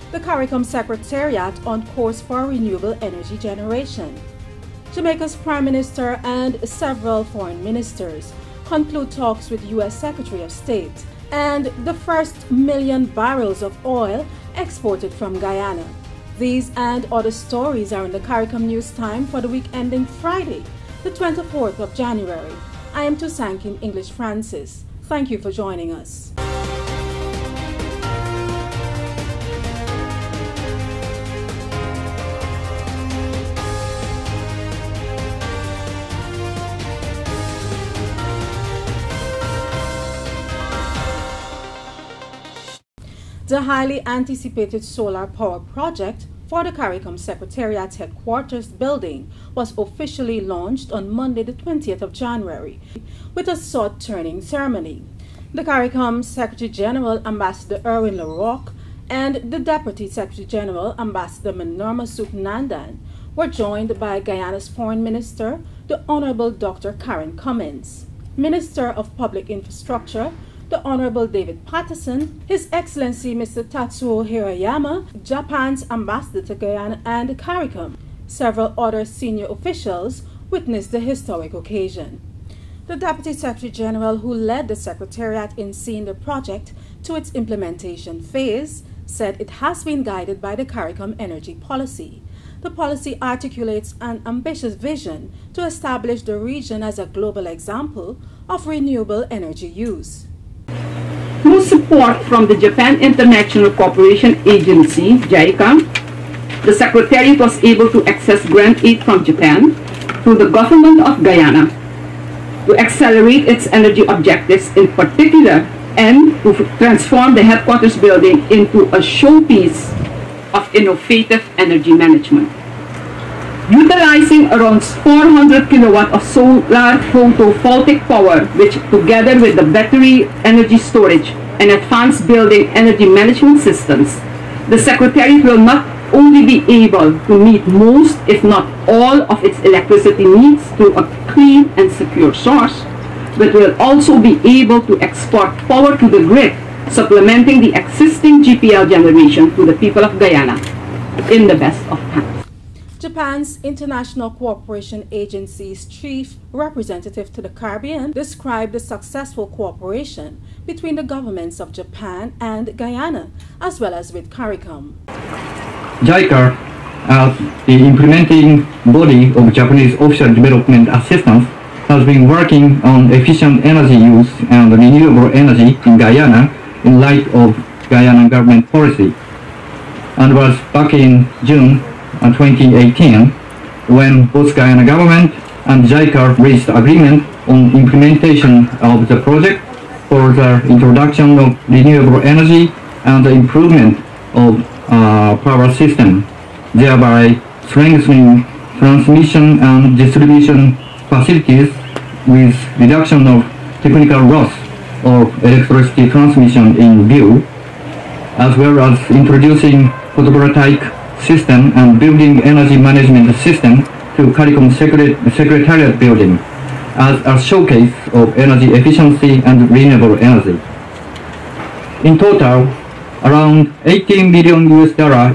The CARICOM Secretariat on course for renewable energy generation. Jamaica's Prime Minister and several foreign ministers conclude talks with US Secretary of State, and the first 1 million barrels of oil exported from Guyana. These and other stories are in the CARICOM News Time for the week ending Friday, the 24th of January. I am Tusankin English Francis. Thank you for joining us. The highly anticipated solar power project for the CARICOM Secretariat headquarters building was officially launched on Monday the 20th of January with a sword-turning ceremony. The CARICOM Secretary General Ambassador Erwin LaRocque and the Deputy Secretary General Ambassador Manorma Nandan were joined by Guyana's Foreign Minister, the Honorable Dr. Karen Cummins, Minister of Public Infrastructure, the Honorable David Patterson, His Excellency Mr. Tatsuo Hirayama, Japan's ambassador to Guyana and CARICOM. Several other senior officials witnessed the historic occasion. The Deputy Secretary General, who led the Secretariat in seeing the project to its implementation phase, said it has been guided by the CARICOM energy policy. The policy articulates an ambitious vision to establish the region as a global example of renewable energy use. Through support from the Japan International Cooperation Agency, JICA, the Secretariat was able to access grant aid from Japan to the government of Guyana to accelerate its energy objectives in particular and to transform the headquarters building into a showpiece of innovative energy management. Utilizing around 400 kilowatt of solar photovoltaic power, which together with the battery energy storage and advanced building energy management systems, the Secretariat will not only be able to meet most, if not all, of its electricity needs through a clean and secure source, but will also be able to export power to the grid, supplementing the existing GPL generation to the people of Guyana in the best of times. Japan's International Cooperation Agency's chief representative to the Caribbean described the successful cooperation between the governments of Japan and Guyana, as well as with CARICOM. JICA, as the implementing body of Japanese Official Development Assistance, has been working on efficient energy use and renewable energy in Guyana in light of Guyana government policy, and was back in June 2018 when both Guyana government and JICA reached agreement on implementation of the project for the introduction of renewable energy and the improvement of power system, thereby strengthening transmission and distribution facilities with reduction of technical loss of electricity transmission in view, as well as introducing photovoltaic system and building energy management system to CARICOM Secretariat building as a showcase of energy efficiency and renewable energy. In total, around $18 million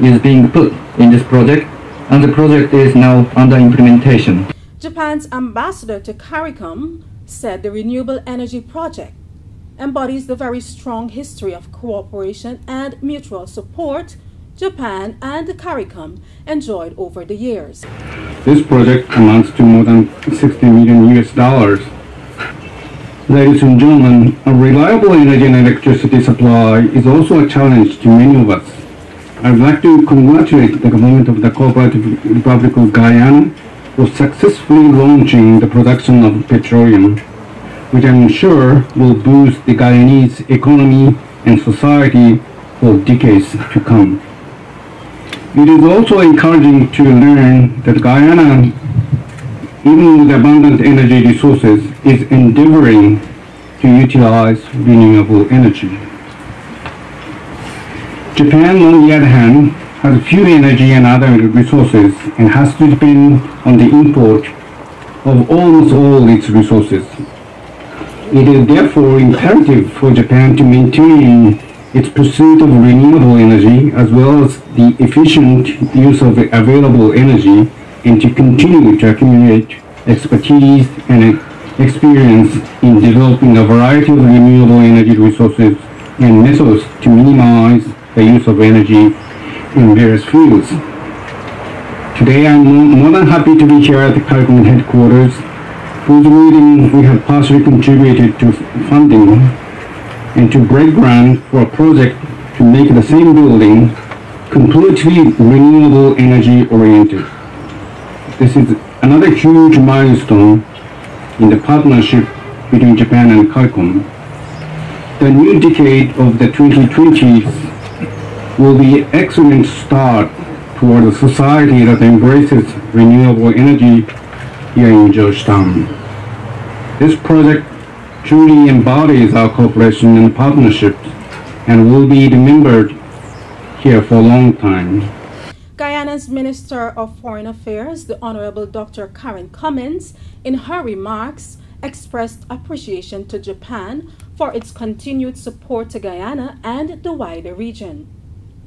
is being put in this project, and the project is now under implementation. Japan's ambassador to CARICOM said the renewable energy project embodies the very strong history of cooperation and mutual support Japan and CARICOM enjoyed over the years. This project amounts to more than $60 million. Ladies and gentlemen, a reliable energy and electricity supply is also a challenge to many of us. I would like to congratulate the government of the Cooperative Republic of Guyana for successfully launching the production of petroleum, which I'm sure will boost the Guyanese economy and society for decades to come. It is also encouraging to learn that Guyana, even with abundant energy resources, is endeavoring to utilize renewable energy. Japan, on the other hand, has few energy and other resources and has to depend on the import of almost all its resources. It is therefore imperative for Japan to maintain its pursuit of renewable energy as well as the efficient use of available energy, and to continue to accumulate expertise and experience in developing a variety of renewable energy resources and methods to minimize the use of energy in various fields. Today I'm more than happy to be here at the CARICOM headquarters, whose meeting we have partially contributed to funding and to break ground for a project to make the same building completely renewable energy oriented. This is another huge milestone in the partnership between Japan and CARICOM. The new decade of the 2020s will be an excellent start toward a society that embraces renewable energy here in Georgetown. This project truly embodies our cooperation and partnership and will be remembered here for a long time. Guyana's Minister of Foreign Affairs, the Honorable Dr. Karen Cummins, in her remarks expressed appreciation to Japan for its continued support to Guyana and the wider region.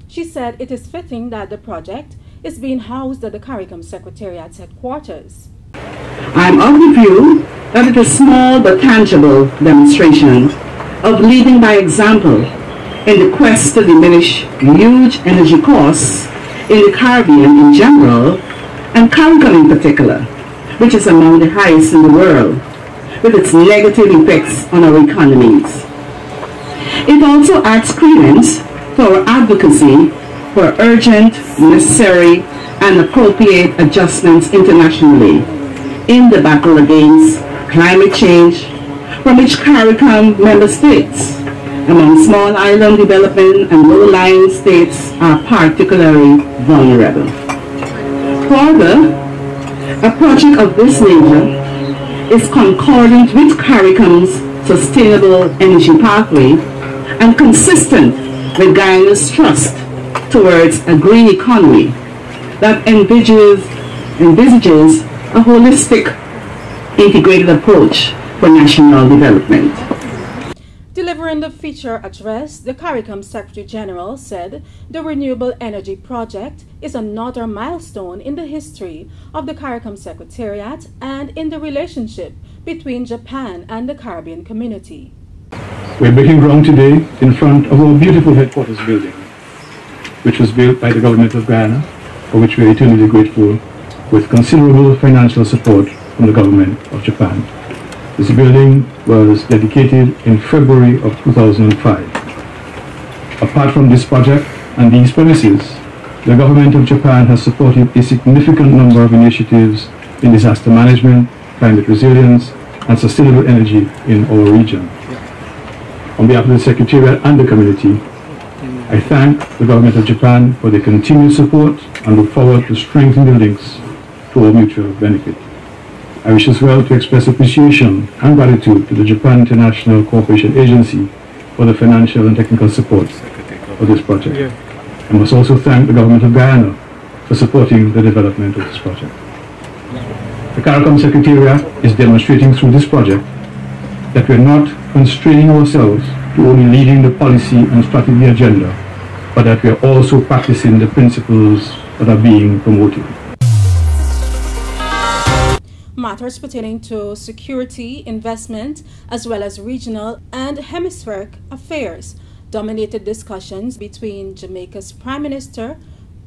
She said it is fitting that the project is being housed at the CARICOM Secretariat's headquarters. I'm of the view that it is a small but tangible demonstration of leading by example in the quest to diminish huge energy costs in the Caribbean in general and CARICOM in particular, which is among the highest in the world, with its negative effects on our economies. It also adds credence to our advocacy for urgent, necessary, and appropriate adjustments internationally in the battle against climate change, from which CARICOM member states, among small island development and low-lying states, are particularly vulnerable. Further, a project of this nature is concordant with CARICOM's sustainable energy pathway and consistent with Guyana's thrust towards a green economy that envisages a holistic, integrated approach for national development. Delivering the feature address, the CARICOM Secretary General said the renewable energy project is another milestone in the history of the CARICOM Secretariat and in the relationship between Japan and the Caribbean community. We're breaking ground today in front of our beautiful headquarters building, which was built by the government of Guyana, for which we are eternally grateful, with considerable financial support from the government of Japan. This building was dedicated in February of 2005. Apart from this project and these premises, the government of Japan has supported a significant number of initiatives in disaster management, climate resilience, and sustainable energy in our region. On behalf of the Secretariat and the community, I thank the government of Japan for their continued support and look forward to strengthening the links to our mutual benefit. I wish as well to express appreciation and gratitude to the Japan International Cooperation Agency for the financial and technical support for this project. I must also thank the government of Guyana for supporting the development of this project. The CARICOM Secretariat is demonstrating through this project that we are not constraining ourselves to only leading the policy and strategy agenda, but that we are also practicing the principles that are being promoted. Matters pertaining to security, investment, as well as regional and hemispheric affairs dominated discussions between Jamaica's Prime Minister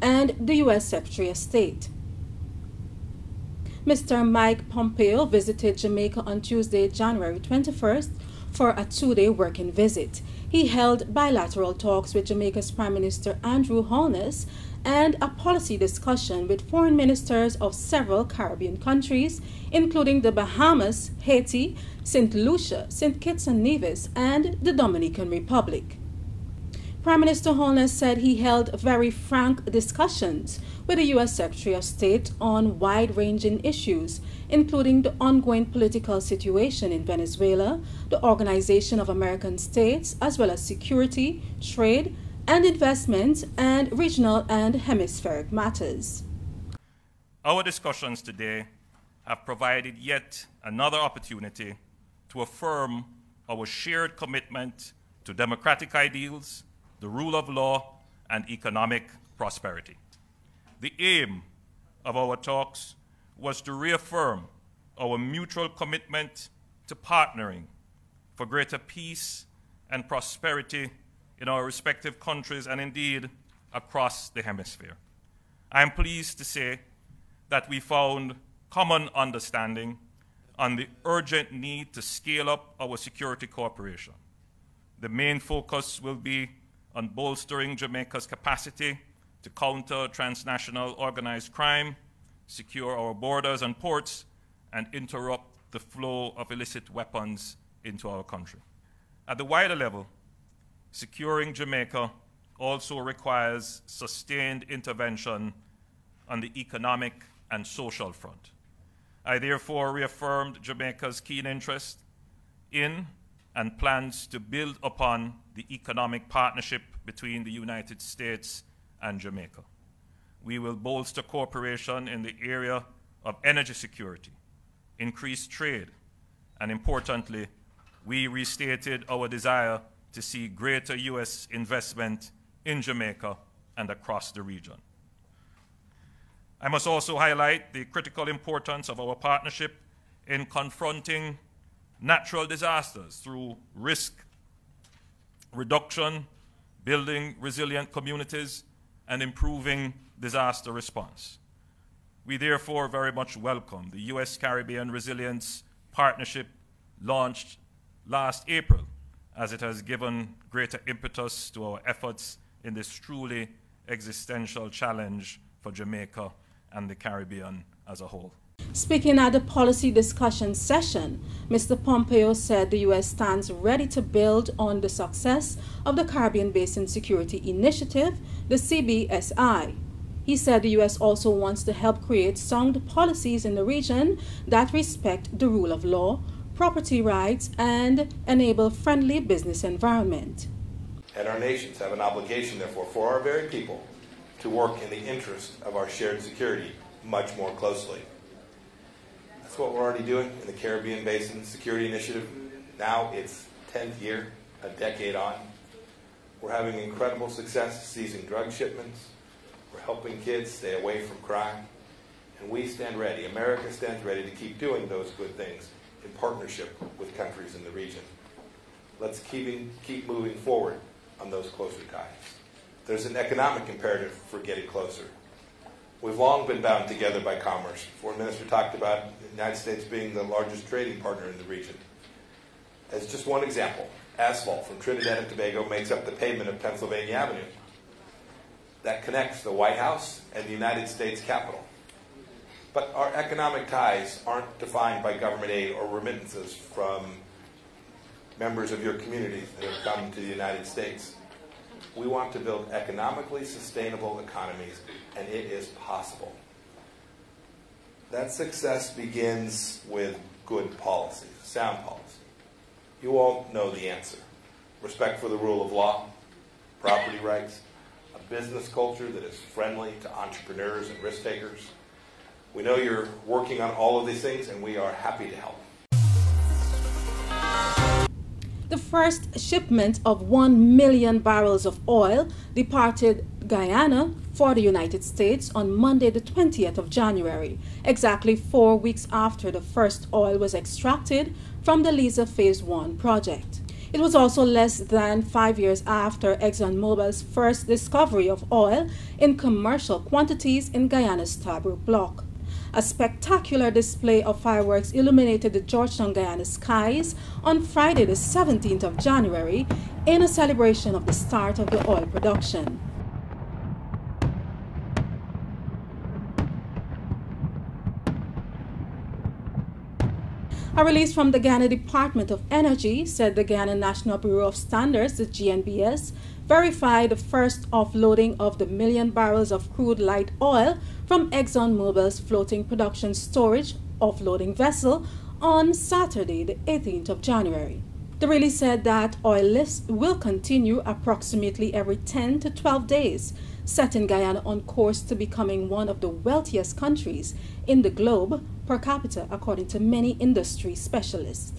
and the US Secretary of State. Mr. Mike Pompeo visited Jamaica on Tuesday, January 21st for a two-day working visit. He held bilateral talks with Jamaica's Prime Minister Andrew Holness and a policy discussion with foreign ministers of several Caribbean countries, including the Bahamas, Haiti, St. Lucia, St. Kitts and Nevis, and the Dominican Republic. Prime Minister Holness said he held very frank discussions with the U.S. Secretary of State on wide-ranging issues, including the ongoing political situation in Venezuela, the Organization of American States, as well as security, trade, and investment, and regional and hemispheric matters. Our discussions today have provided yet another opportunity to affirm our shared commitment to democratic ideals, the rule of law, and economic prosperity. The aim of our talks was to reaffirm our mutual commitment to partnering for greater peace and prosperity in our respective countries and indeed across the hemisphere. I am pleased to say that we found common understanding on the urgent need to scale up our security cooperation. The main focus will be on bolstering Jamaica's capacity to counter transnational organized crime, secure our borders and ports, and interrupt the flow of illicit weapons into our country. At the wider level, securing Jamaica also requires sustained intervention on the economic and social front. I therefore reaffirmed Jamaica's keen interest in and plans to build upon the economic partnership between the United States and Jamaica. We will bolster cooperation in the area of energy security, increase trade, and importantly, we restated our desire to see greater US investment in Jamaica and across the region. I must also highlight the critical importance of our partnership in confronting natural disasters through risk reduction, building resilient communities, and improving disaster response. We therefore very much welcome the US Caribbean Resilience Partnership launched last April, as it has given greater impetus to our efforts in this truly existential challenge for Jamaica and the Caribbean as a whole. Speaking at the policy discussion session, Mr. Pompeo said the U.S. stands ready to build on the success of the Caribbean Basin Security Initiative, the CBSI. He said the U.S. also wants to help create sound policies in the region that respect the rule of law, property rights, and enable friendly business environment. And our nations have an obligation, therefore, for our very people to work in the interest of our shared security much more closely. That's what we're already doing in the Caribbean Basin Security Initiative. Now it's 10th year, a decade on. We're having incredible success seizing drug shipments. We're helping kids stay away from crime. And we stand ready, America stands ready to keep doing those good things in partnership with countries in the region. Let's keep moving forward on those closer ties. There's an economic imperative for getting closer. We've long been bound together by commerce. Foreign Minister talked about the United States being the largest trading partner in the region. As just one example, asphalt from Trinidad and Tobago makes up the pavement of Pennsylvania Avenue. That connects the White House and the United States Capitol. But our economic ties aren't defined by government aid or remittances from members of your communities that have come to the United States. We want to build economically sustainable economies, and it is possible. That success begins with good policy, sound policy. You all know the answer. Respect for the rule of law, property rights, a business culture that is friendly to entrepreneurs and risk takers. We know you're working on all of these things, and we are happy to help. The first shipment of 1 million barrels of oil departed Guyana for the United States on Monday, the 20th of January, exactly 4 weeks after the first oil was extracted from the Liza Phase 1 project. It was also less than 5 years after ExxonMobil's first discovery of oil in commercial quantities in Guyana's Stabroek Block. A spectacular display of fireworks illuminated the Georgetown, Guyana skies on Friday, the 17th of January, in a celebration of the start of the oil production. A release from the Guyana Department of Energy said the Guyana National Bureau of Standards, the GNBS, verified the first offloading of the 1 million barrels of crude light oil from ExxonMobil's floating production storage offloading vessel on Saturday, the 18th of January. The release said that oil lifts will continue approximately every 10 to 12 days, setting Guyana on course to becoming one of the wealthiest countries in the globe per capita, according to many industry specialists.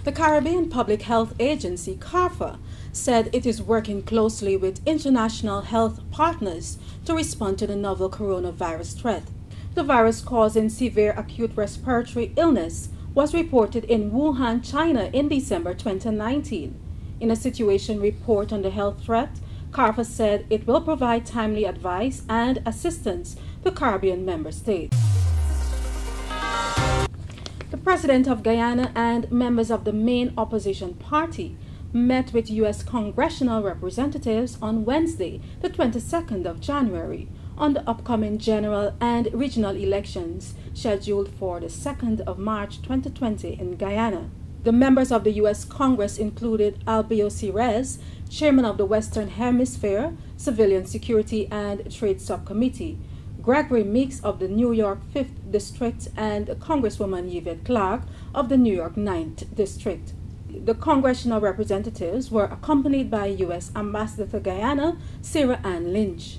The Caribbean Public Health Agency, CARPHA, said it is working closely with international health partners to respond to the novel coronavirus threat. The virus causing severe acute respiratory illness was reported in Wuhan, China in December 2019. In a situation report on the health threat, CARPHA said it will provide timely advice and assistance to Caribbean member states. The President of Guyana and members of the main opposition party met with US Congressional representatives on Wednesday, the 22nd of January, on the upcoming general and regional elections scheduled for the 2nd of March 2020 in Guyana. The members of the US Congress included Albio Cirez, Chairman of the Western Hemisphere Civilian Security and Trade Subcommittee, Gregory Meeks of the New York 5th District, and Congresswoman Yvette Clarke of the New York 9th District. The congressional representatives were accompanied by U.S. Ambassador to Guyana, Sarah Ann Lynch.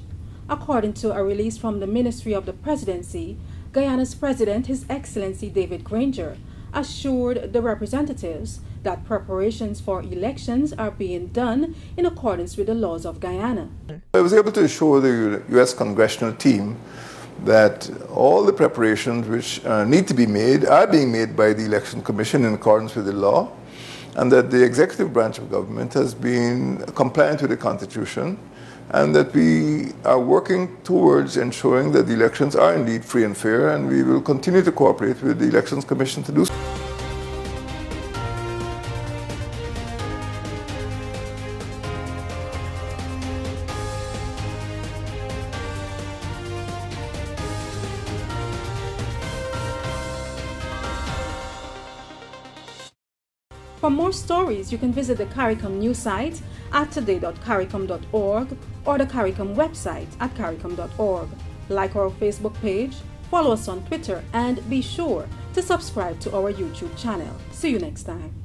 According to a release from the Ministry of the Presidency, Guyana's President, His Excellency David Granger, assured the representatives that preparations for elections are being done in accordance with the laws of Guyana. I was able to assure the US Congressional team that all the preparations which need to be made are being made by the Election Commission in accordance with the law, and that the executive branch of government has been compliant with the Constitution, and that we are working towards ensuring that the elections are indeed free and fair, and we will continue to cooperate with the Elections Commission to do so. For more stories, you can visit the CARICOM news site at today.caricom.org or the CARICOM website at caricom.org. Like our Facebook page, follow us on Twitter, and be sure to subscribe to our YouTube channel. See you next time.